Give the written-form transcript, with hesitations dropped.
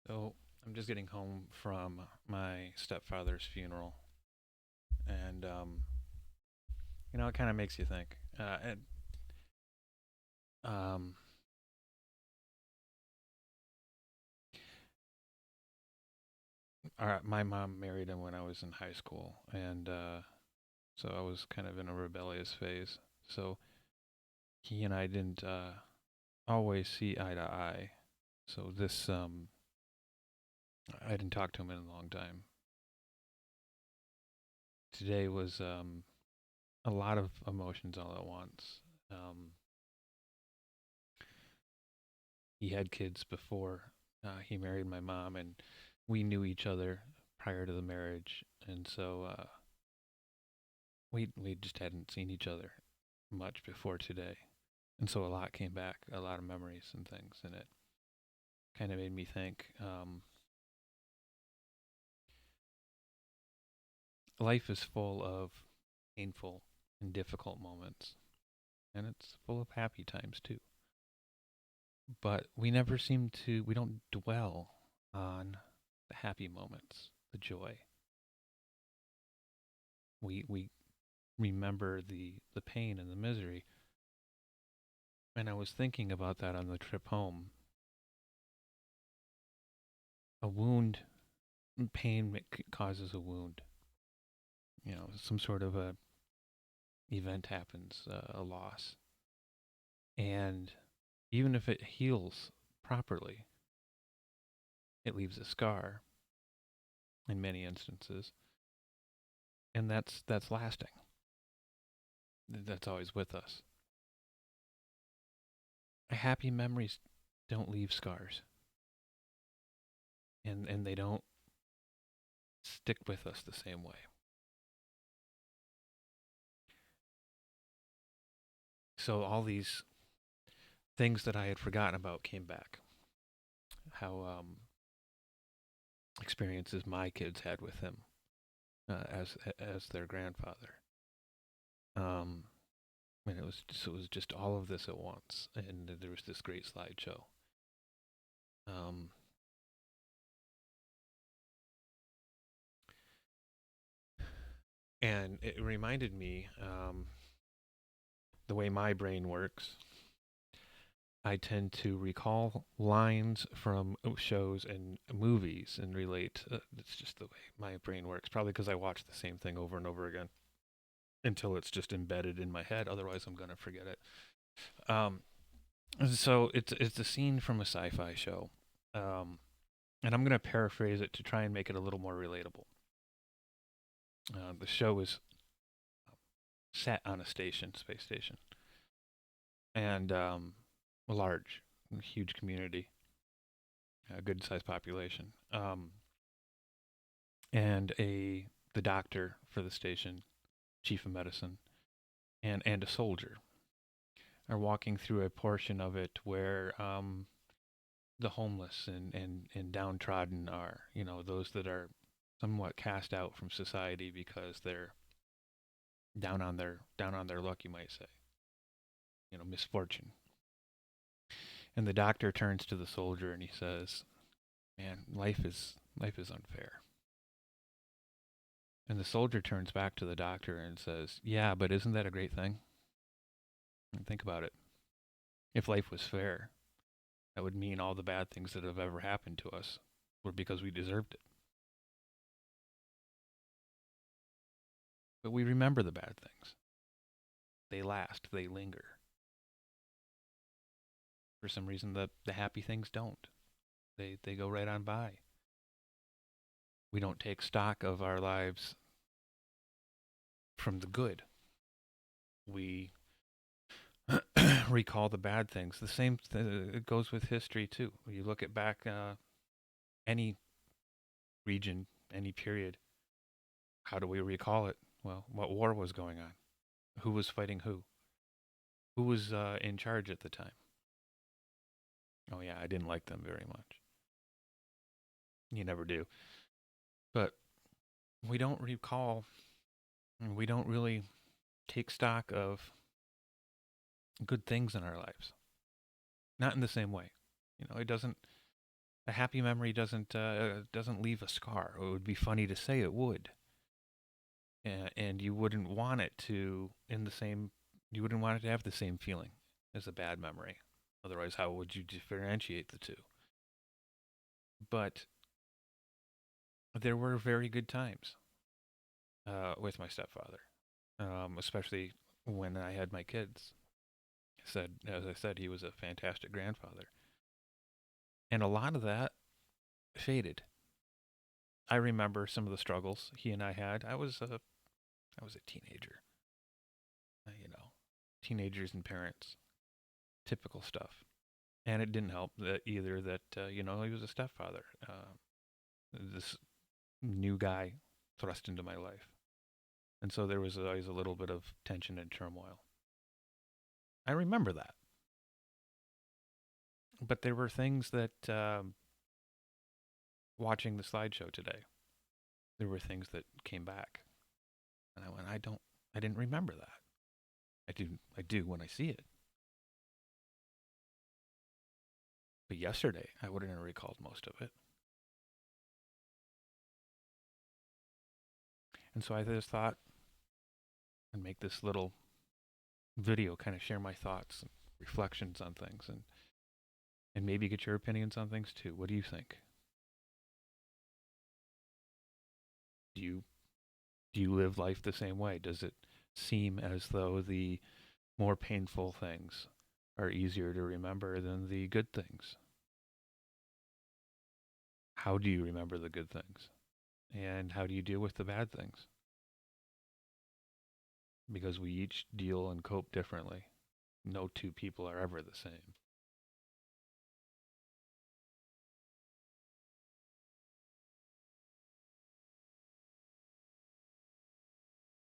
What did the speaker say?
So I'm just getting home from my stepfather's funeral, and it kind of makes you think. Um, my mom married him when I was in high school, and so I was kind of in a rebellious phase. So he and I didn't always see eye to eye. So I didn't talk to him in a long time. Today was a lot of emotions all at once. Um, he had kids before he married my mom, and we knew each other prior to the marriage, and so we just hadn't seen each other much before today, and so a lot came back, a lot of memories and things, and it kind of made me think. Life is full of painful and difficult moments, and it's full of happy times too. But we don't dwell on the happy moments, the joy. We remember the pain and the misery. And I was thinking about that on the trip home. A wound, pain causes a wound. Some sort of a event happens, a loss, and even if it heals properly, it leaves a scar in many instances, and that's lasting. That's always with us. Happy memories don't leave scars, and they don't stick with us the same way. So all these things that I had forgotten about came back. How experiences my kids had with him as their grandfather. Um, and it was just all of this at once, and there was this great slideshow. Um, and it reminded me the way my brain works. I tend to recall lines from shows and movies and relate. It's just the way my brain works. Probably because I watch the same thing over and over again until it's just embedded in my head. Otherwise, I'm gonna forget it. Um, so it's a scene from a sci-fi show, um, and I'm gonna paraphrase it to try and make it a little more relatable. The show is set on a station, space station, and a large, huge community, a good-sized population, and the doctor for the station, chief of medicine, and a soldier are walking through a portion of it where the homeless and downtrodden are, those that are somewhat cast out from society because they're down on their luck, you might say, misfortune. And the doctor turns to the soldier and he says, "Man, life is unfair." And the soldier turns back to the doctor and says, "Yeah, but isn't that a great thing? And think about it. If life was fair, that would mean all the bad things that have ever happened to us were because we deserved it. But we remember the bad things. They last, they linger. For some reason, the happy things don't. They go right on by. We don't take stock of our lives from the good. We recall the bad things. The same it goes with history too. You look at back any region, any period. How do we recall it? Well, what war was going on? Who was fighting who? Who was in charge at the time? Oh yeah, I didn't like them very much. You never do. But we don't recall, and we don't really take stock of good things in our lives. Not in the same way. It doesn't. A happy memory doesn't leave a scar. It would be funny to say it would, and you wouldn't want it to in the same. You wouldn't want it to have the same feeling as a bad memory. Otherwise, how would you differentiate the two? But there were very good times with my stepfather, especially when I had my kids. As I said, he was a fantastic grandfather, and a lot of that faded. I remember some of the struggles he and I had. I was a teenager, you know, teenagers and parents, typical stuff. And it didn't help that either that he was a stepfather. This new guy thrust into my life, and so there was always a little bit of tension and turmoil. I remember that, but there were things that watching the slideshow today, there were things that came back, and I went, I didn't remember that. I do when I see it. But yesterday, I wouldn't have recalled most of it. And so I just thought I'd make this little video, kind of share my thoughts and reflections on things, and maybe get your opinions on things too. What do you think? Do you do you live life the same way? Does it seem as though the more painful things are easier to remember than the good things? How do you remember the good things? And how do you deal with the bad things? Because we each deal and cope differently. No two people are ever the same.